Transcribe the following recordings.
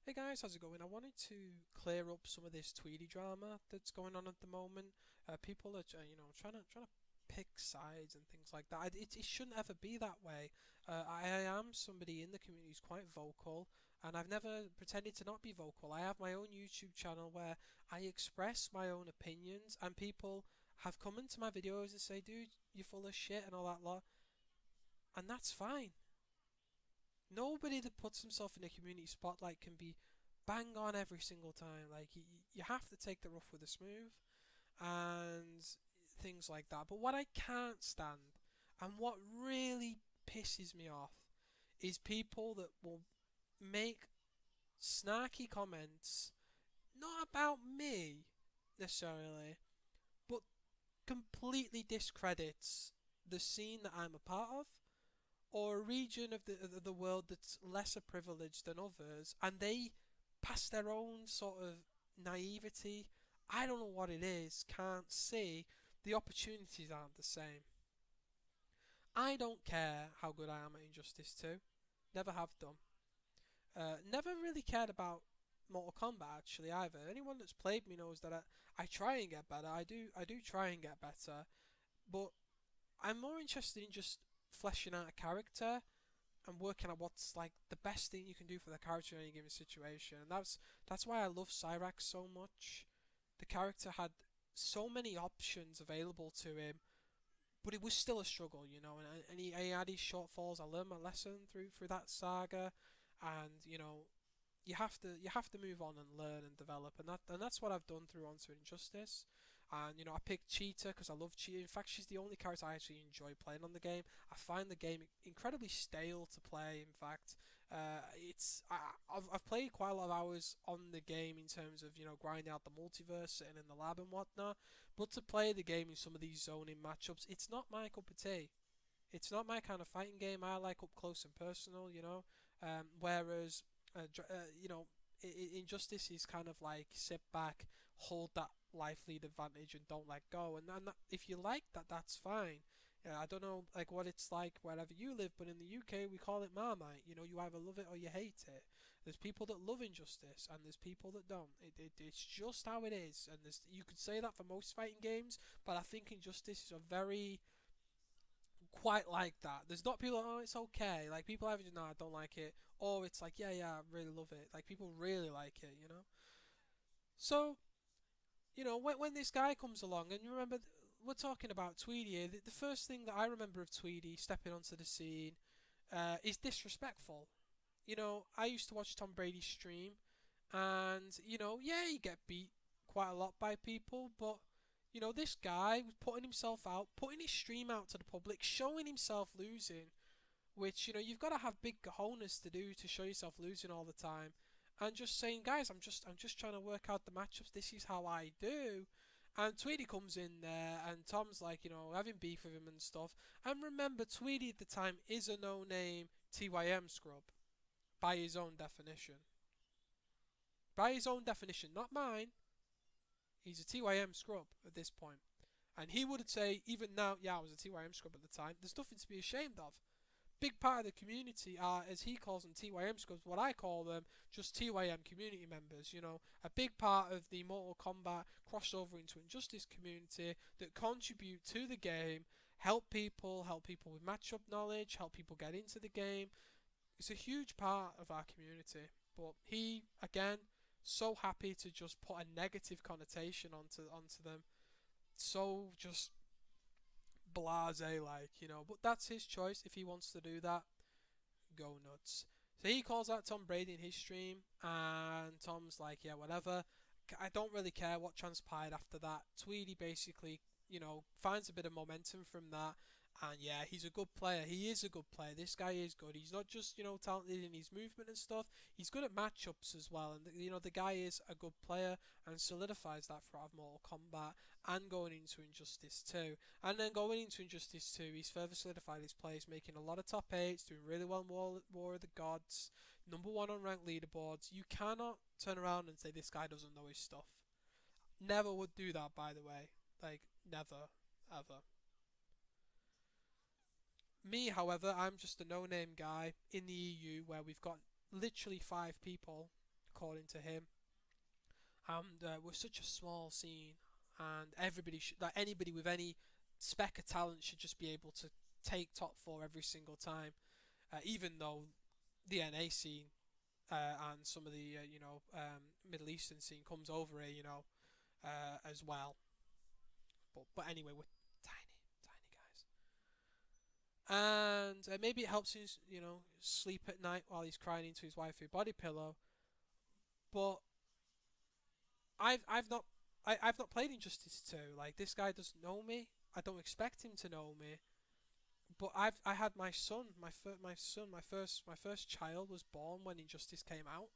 Hey guys, how's it going? I wanted to clear up some of this Tweedy drama that's going on at the moment. People are, trying to pick sides and things like that. It shouldn't ever be that way. I am somebody in the community who's quite vocal, and I've never pretended to not be vocal. I have my own YouTube channel where I express my own opinions, and people have come into my videos and say, "Dude, you're full of shit" and all that lot, and that's fine. Nobody that puts himself in a community spotlight can be bang on every single time. Like you have to take the rough with the smooth and things like that. But what I can't stand and what really pisses me off is people that will make snarky comments not about me necessarily, but completely discredits the scene that I'm a part of or a region of the world that's lesser privileged than others, and they pass their own sort of naivety. I don't know what it is. Can't see the opportunities aren't the same. I don't care how good I am at Injustice 2. Never have done. Never really cared about Mortal Kombat actually either. Anyone that's played me knows that I try and get better. I do try and get better, but I'm more interested in just fleshing out a character and working out what's like the best thing you can do for the character in any given situation. And that's why I love Cyrax so much. The character had so many options available to him, but it was still a struggle, and he had his shortfalls. I learned my lesson through that saga, and you have to move on and learn and develop, and that's what I've done through Onto Injustice. And I picked Cheetah because I love Cheetah. In fact, she's the only character I actually enjoy playing on the game. I find the game incredibly stale to play. In fact, I've played quite a lot of hours on the game in terms of grinding out the multiverse, sitting in the lab and whatnot. But to play the game in some of these zoning matchups, it's not my cup of tea. It's not my kind of fighting game. I like up close and personal. Whereas Injustice is kind of like sit back, hold that life lead advantage, and don't let go. And if you like that, that's fine. I don't know like what it's like wherever you live, but in the UK we call it Marmite. You either love it or you hate it. There's people that love Injustice, and there's people that don't. It's just how it is, and you could say that for most fighting games, but I think Injustice is a very quite like that. There's not people, oh, it's okay. Like people either no, I don't like it, or it's like, yeah, yeah, I really love it. Like people really like it. So when this guy comes along, and you remember we're talking about Tweedy here. The first thing that I remember of Tweedy stepping onto the scene is disrespectful. I used to watch Tom Brady's stream, and yeah, he get beat quite a lot by people, but this guy was putting himself out, putting his stream out to the public, showing himself losing, which you've got to have big cojones to do to show yourself losing all the time, and just saying, guys, I'm just trying to work out the matchups. This is how I do. And Tweedy comes in there, and Tom's like, having beef with him and stuff. And remember, Tweedy at the time is a no-name TYM scrub by his own definition. By his own definition, not mine. He's a TYM scrub at this point. And he would say, even now, yeah, I was a TYM scrub at the time. There's nothing to be ashamed of. Big part of the community are, as he calls them, TYM scrubs. What I call them, just TYM community members. A big part of the Mortal Kombat crossover into Injustice community that contribute to the game, help people with matchup knowledge, help people get into the game. It's a huge part of our community. But he, again, so happy to just put a negative connotation onto them. So just blase like. But that's his choice. If he wants to do that, go nuts. So he calls out Tom Brady in his stream, and Tom's like, yeah, whatever. I don't really care what transpired after that. Tweedy basically, finds a bit of momentum from that. And yeah, he's a good player. He is a good player. This guy is good. He's not just, talented in his movement and stuff. He's good at matchups as well. And, the guy is a good player and solidifies that throughout Mortal Kombat and going into Injustice 2. And then going into Injustice 2, he's further solidified his place, making a lot of top 8s, doing really well in War of the Gods, #1 on ranked leaderboards. You cannot turn around and say this guy doesn't know his stuff. Never would do that, by the way. Like, never, ever. Me, however, I'm just a no-name guy in the EU where we've got literally 5 people according to him. And we're such a small scene, and everybody should, like anybody with any speck of talent should just be able to take top four every single time. Even though the NA scene and some of the Middle Eastern scene comes over here, as well. But anyway, we're tiny, tiny guys, and maybe it helps him, sleep at night while he's crying into his wifey body pillow. But I've not I've not played Injustice 2. Like, this guy doesn't know me. I don't expect him to know me. But I had my son, my first child was born when Injustice came out.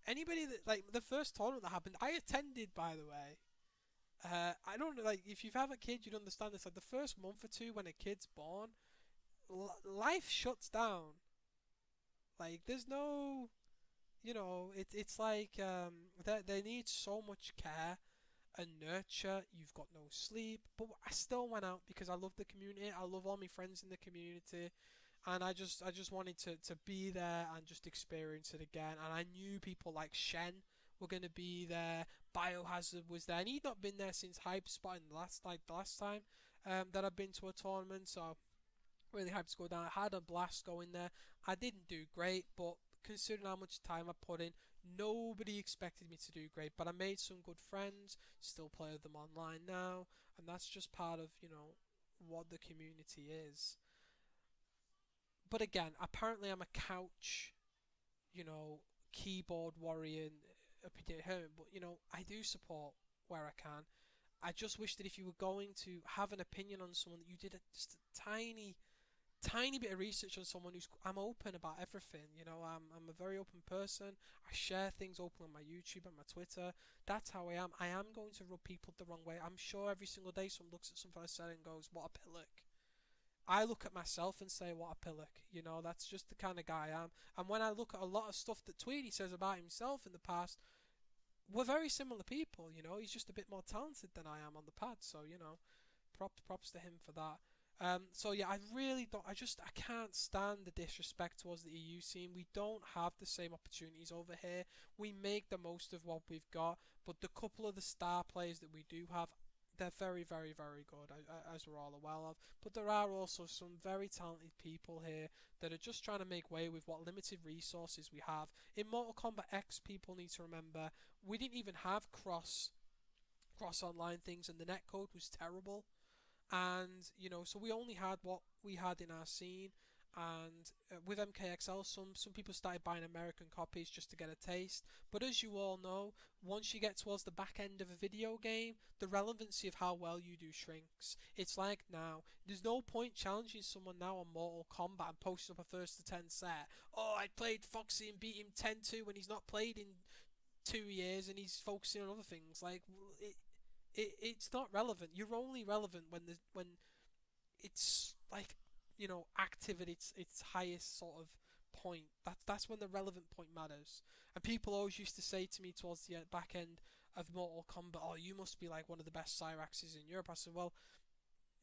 Anybody that, like, the first tournament that happened, I attended, by the way. I don't know, like, if you have a kid, you'd understand this. Like, the first month or two when a kid's born, life shuts down. Like, there's no, it's like they need so much care and nurture. You've got no sleep, but I still went out because I love the community. I love all my friends in the community, and I just wanted to be there and just experience it again. And I knew people like Shen were gonna be there. Biohazard was there, and he'd not been there since Hype Spot in the last time that I've been to a tournament. So really hyped to go down. I had a blast going there. I didn't do great, but considering how much time I put in, nobody expected me to do great. But I made some good friends, still play with them online now, and that's just part of, what the community is. But again, apparently I'm a couch, you know, keyboard warrior, hermit, but I do support where I can. I just wish that if you were going to have an opinion on someone, that you did just a tiny bit of research on someone who's. I'm open about everything. I'm a very open person. I share things open on my YouTube and my Twitter. That's how I am. I am going to rub people the wrong way. I'm sure every single day someone looks at something I said and goes, "What a pillock." I look at myself and say, "What a pillock." That's just the kind of guy I am. And when I look at a lot of stuff that Tweedy says about himself in the past, we're very similar people. He's just a bit more talented than I am on the pad. So props to him for that. So yeah, I really don't. I can't stand the disrespect towards the EU scene. We don't have the same opportunities over here. We make the most of what we've got, but the couple of the star players that we do have, they're very, very, very good, as we're all aware of. But there are also some very talented people here that are just trying to make way with what limited resources we have. In Mortal Kombat X, people need to remember we didn't even have cross online things, and the netcode was terrible. And so we only had what we had in our scene. And with MKXL, some people started buying American copies just to get a taste. But as you all know, once you get towards the back end of a video game, the relevancy of how well you do shrinks. It's like now, there's no point challenging someone now on Mortal Kombat and posting up a first to 10 set. "Oh, I played Foxy and beat him 10-2 when he's not played in 2 years and he's focusing on other things." Like, it's not relevant. You're only relevant when it's like, active at its highest sort of point. That's when the relevant point matters. And people always used to say to me towards the back end of Mortal Kombat, "Oh, you must be like one of the best Cyraxes in Europe." I said, "Well,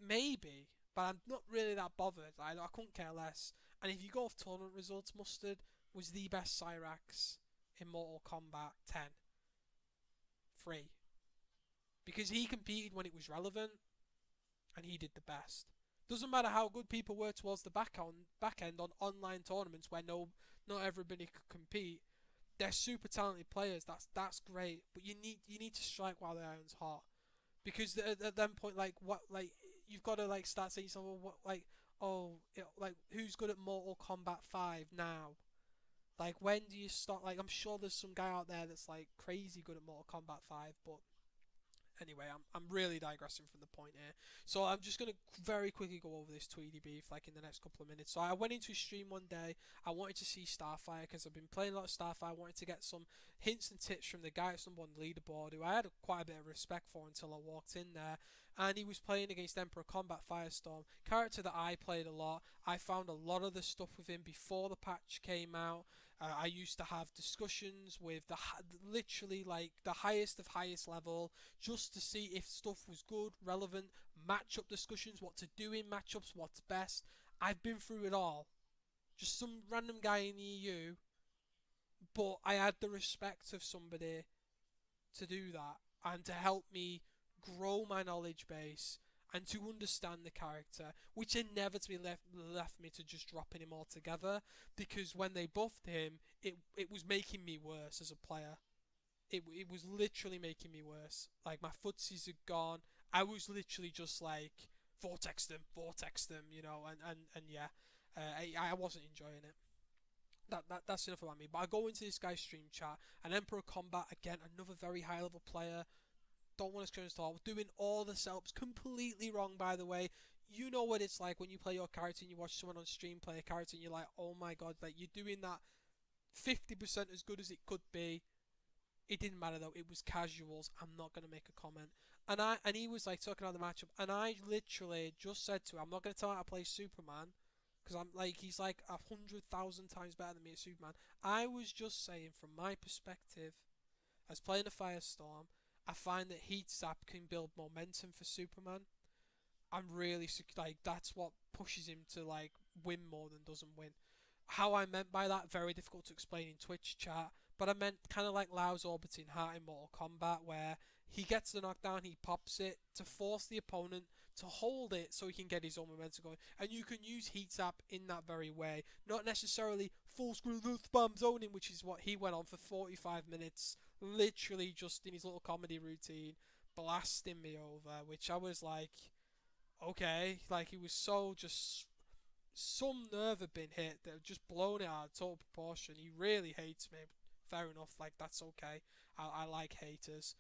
maybe, but I'm not really that bothered. I couldn't care less." And if you go off tournament results, Mustard was the best Cyrax in Mortal Kombat 10. Free. Because he competed when it was relevant, and he did the best. Doesn't matter how good people were towards the back end on online tournaments where not everybody could compete. They're super talented players. That's great, but you need to strike while the iron's hot. Because at that point, you've got to start saying something. Who's good at Mortal Kombat 5 now? Like, when do you start? Like, I'm sure there's some guy out there that's like crazy good at Mortal Kombat 5, but anyway, I'm really digressing from the point here. So I'm just gonna very quickly go over this Tweedy beef in the next couple of minutes. So I went into a stream one day. I wanted to see Starfire because I've been playing a lot of Starfire. I wanted to get some hints and tips from the guy that's on the leaderboard, who I had quite a bit of respect for until I walked in there. And he was playing against Emperor Combat Firestorm, character that I played a lot. I found a lot of the stuff with him before the patch came out. I used to have discussions with literally the highest of highest level, just to see if stuff was good, relevant, matchup discussions, what to do in matchups, what's best. I've been through it all. Just some random guy in the EU but I had the respect of somebody to do that and to help me grow my knowledge base and to understand the character, which inevitably left me to just dropping him altogether, because when they buffed him, it was making me worse as a player. It was literally making me worse. Like, my footsies had gone. I was literally just like, vortex them, and yeah, I wasn't enjoying it. That's enough about me. But I go into this guy's stream chat, and Emperor Combat again, another very high level player. Don't want to screw at all. Doing all the setups completely wrong, by the way. You know what it's like when you play your character and you watch someone on stream play a character and you're like, oh my god, like, you're doing that 50% as good as it could be. It didn't matter though. It was casuals. I'm not gonna make a comment. And he was like talking about the matchup, and I literally just said to him, I'm not gonna tell him how to play Superman, because I'm like, he's like 100,000 times better than me at Superman. I was just saying from my perspective, as playing a Firestorm, I find that Heat Sap can build momentum for Superman. I'm really like, that's what pushes him to like win more than doesn't win. How I meant by that, very difficult to explain in Twitch chat, but I meant kind of like Lau's orbiting heart in Mortal Kombat, where he gets the knockdown, he pops it to force the opponent to hold it so he can get his own momentum going. And you can use Heat Zap in that very way, not necessarily full screen spam zoning, which is what he went on for 45 minutes, literally just in his little comedy routine, blasting me over, which I was like, okay, like, he was so just, some nerve had been hit that had just blown it out of total proportion. He really hates me. Fair enough, like, that's okay. I like haters.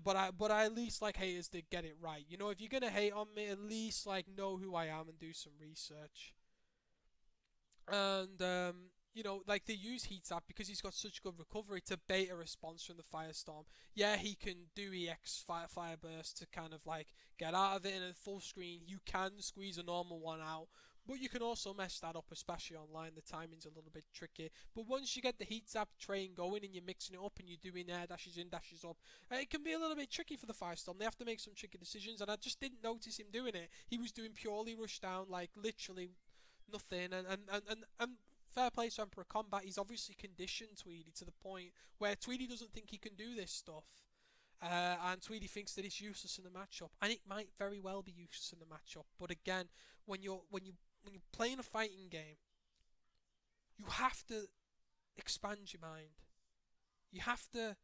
But I at least like haters that get it right. You know, if you're gonna hate on me, at least like know who I am and do some research. And like, they use Heat Zap because he's got such good recovery to bait a response from the Firestorm. Yeah, he can do EX fire burst to kind of like get out of it in a full screen. You can squeeze a normal one out, but you can also mess that up, especially online. The timing's a little bit tricky. But once you get the Heat Zap train going and you're mixing it up and you're doing air dashes in, dashes up, it can be a little bit tricky for the Firestorm. They have to make some tricky decisions, and I just didn't notice him doing it. He was doing purely rush down, like literally nothing. And fair play to Emperor Combat. He's obviously conditioned Tweedy to the point where Tweedy doesn't think he can do this stuff. And Tweedy thinks that it's useless in the matchup, and it might very well be useless in the matchup. But again, when you're playing a fighting game, you have to expand your mind. You have to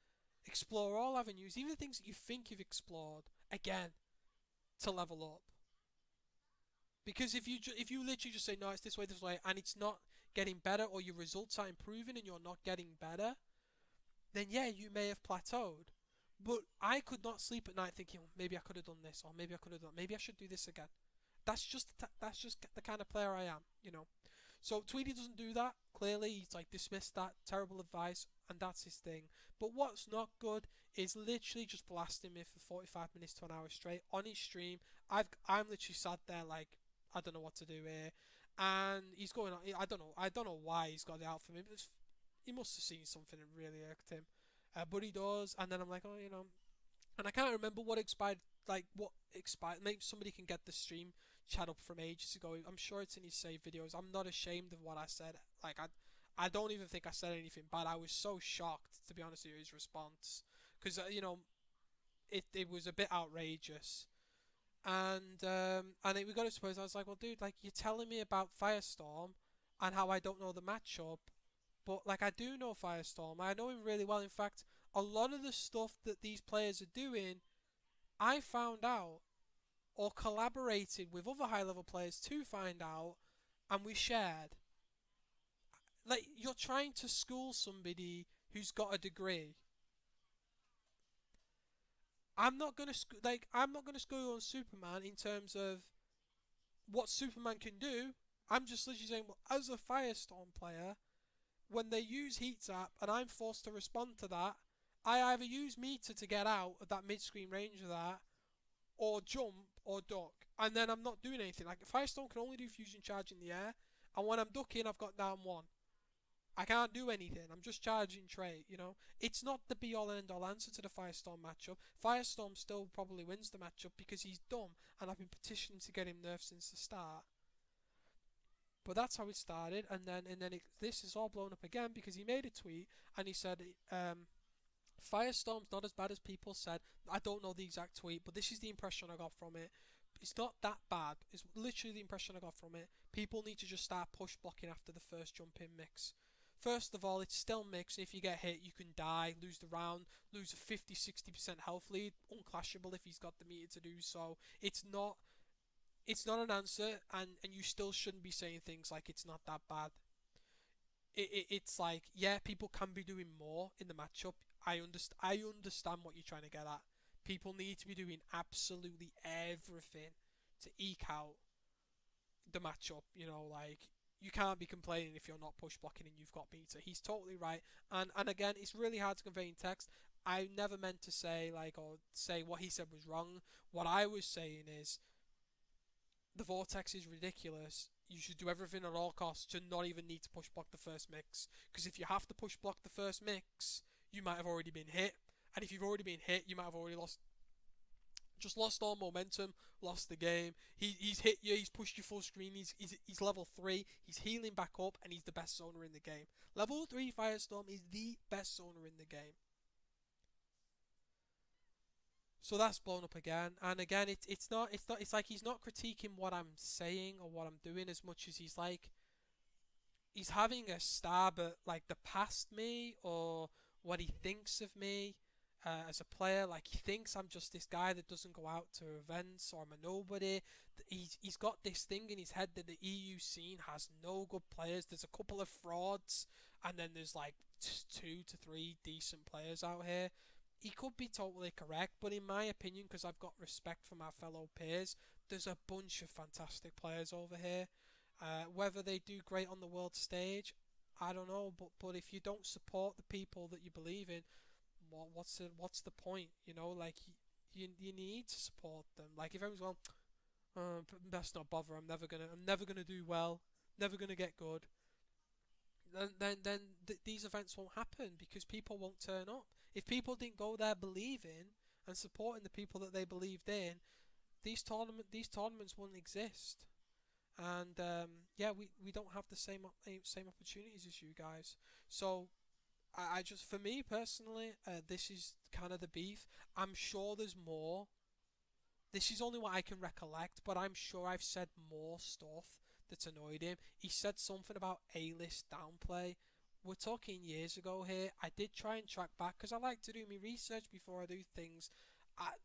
explore all avenues, even the things that you think you've explored, again, to level up. Because if you literally just say, no, it's this way, and it's not getting better, or your results are improving and you're not getting better, then yeah, you may have plateaued. But I could not sleep at night thinking, oh, maybe I could have done this, or maybe I could have done, maybe I should do this again. That's just the kind of player I am. So Tweedy doesn't do that. Clearly, he's like dismissed that terrible advice, and that's his thing. But what's not good is literally just blasting me for 45 minutes to an hour straight on his stream. I'm literally sat there like, I don't know what to do here, and he's going on. I don't know why he's got it out for me. But he must have seen something that really irked him. But he does, and then I'm like, oh, and I can't remember what expired. Like, what expired? Maybe somebody can get the stream chat up from ages ago. I'm sure it's in his save videos. I'm not ashamed of what I said. Like, I don't even think I said anything bad. I was so shocked, to be honest with you, his response, because it was a bit outrageous. And we got to suppose I was like, well, dude, like, you're telling me about Firestorm and how I don't know the matchup, but like, I do know Firestorm. I know him really well. In fact, a lot of the stuff that these players are doing, I found out or collaborated with other high level players to find out, and we shared. Like, you're trying to school somebody who's got a degree. I'm not gonna school you on Superman in terms of what Superman can do. I'm just literally saying, well, as a Firestorm player, when they use Heat Zap and I'm forced to respond to that, I either use meter to get out of that mid-screen range of that, or jump, or duck, and then I'm not doing anything. Like, Firestorm can only do fusion charge in the air, and when I'm ducking, I've got down one. I can't do anything. I'm just charging trait. It's not the be-all and end-all answer to the Firestorm matchup. Firestorm still probably wins the matchup because he's dumb, and I've been petitioning to get him nerfed since the start. But that's how it started, and then this is all blown up again because he made a tweet and he said, Firestorm's not as bad as people said. I don't know the exact tweet, but this is the impression I got from it. It's not that bad. It's literally the impression I got from it. People need to just start push blocking after the first jump in mix. First of all, it's still mix. If you get hit, you can die, lose the round, lose a 50-60% health lead. Unclashable if he's got the meter to do so. It's not an answer, and you still shouldn't be saying things like it's not that bad. It's like, yeah, people can be doing more in the matchup. I understand what you're trying to get at. People need to be doing absolutely everything to eke out the matchup. Like, you can't be complaining if you're not push blocking and you've got meter. He's totally right. And again, it's really hard to convey in text. I never meant to say or say what he said was wrong. What I was saying is the vortex is ridiculous. You should do everything at all costs to not even need to push block the first mix. Because if you have to push block the first mix, you might have already been hit. And if you've already been hit, you might have already lost all momentum, lost the game. He's hit you, he's pushed you full screen, he's level 3, he's healing back up, and he's the best zoner in the game. Level 3 Firestorm is the best zoner in the game. So that's blown up again, and again, it's like he's not critiquing what I'm saying or what I'm doing as much as he's having a stab at like the past me or what he thinks of me as a player. Like, he thinks I'm just this guy that doesn't go out to events, or I'm a nobody. He's got this thing in his head that the EU scene has no good players. There's a couple of frauds, and then there's like 2 to 3 decent players out here. He could be totally correct, but in my opinion, because I've got respect for my fellow peers, there's a bunch of fantastic players over here. Whether they do great on the world stage, I don't know. But if you don't support the people that you believe in, what's the point? Like, you need to support them. Like, if everyone's going, best not bother. I'm never gonna do well. Never gonna get good. Then these events won't happen because people won't turn up. If people didn't go there believing and supporting the people that they believed in, these tournaments wouldn't exist. And yeah, we don't have the same opportunities as you guys. So I just, for me personally, this is kind of the beef. I'm sure there's more. This is only what I can recollect, but I'm sure I've said more stuff that's annoyed him. He said something about A-list downplay. We're talking years ago here. I did try and track back because I like to do my research before I do things.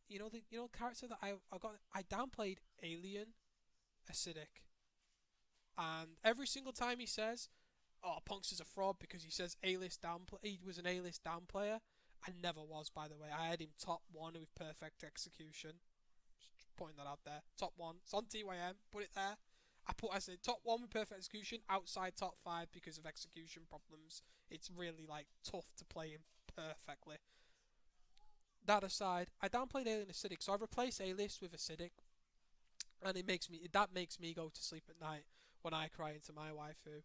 The character that I downplayed Alien Acidic, and every single time he says, "Oh, Ponkster's a fraud," because he says A-list downplay. He was an A-list downplayer. I never was, by the way. I had him top 1 with perfect execution. Just pointing that out there. Top 1. It's on TYM. Put it there. I said top 1 with perfect execution, outside top 5 because of execution problems. It's really like tough to play him perfectly. That aside, I downplayed Alien Acidic, so I replaced A-list with Acidic, and that makes me go to sleep at night when I cry into my waifu.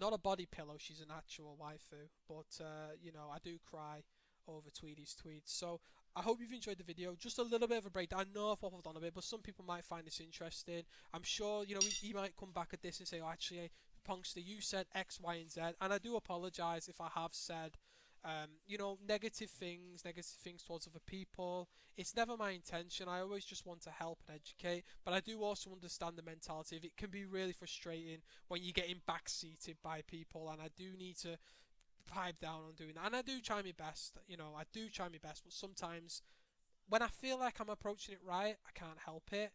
Not a body pillow, she's an actual waifu, but I do cry over Tweedy's tweets. So I hope you've enjoyed the video. Just a little bit of a breakdown. I know I've waffled on a bit, but some people might find this interesting. I'm sure he might come back at this and say, "Oh, actually, Ponkster, you said X, Y, and Z," and I do apologise if I have said negative things towards other people. It's never my intention. I always just want to help and educate, but I do also understand the mentality of it. Can be really frustrating when you're getting backseated by people, and I do need to pipe down on doing that, and I do try my best. But sometimes when I feel like I'm approaching it right, I can't help it.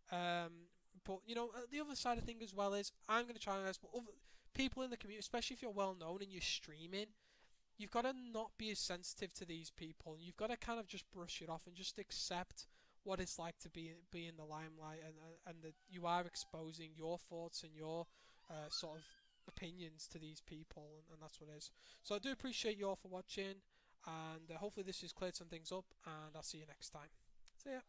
But the other side of things as well is I'm going to try my best, but other people in the community, especially if you're well known and you're streaming, you've got to not be as sensitive to these people. You've got to kind of just brush it off and just accept what it's like to be in the limelight, and that you are exposing your thoughts and your sort of opinions to these people, and that's what it is. So I do appreciate you all for watching, and hopefully this has cleared some things up, and I'll see you next time. See ya.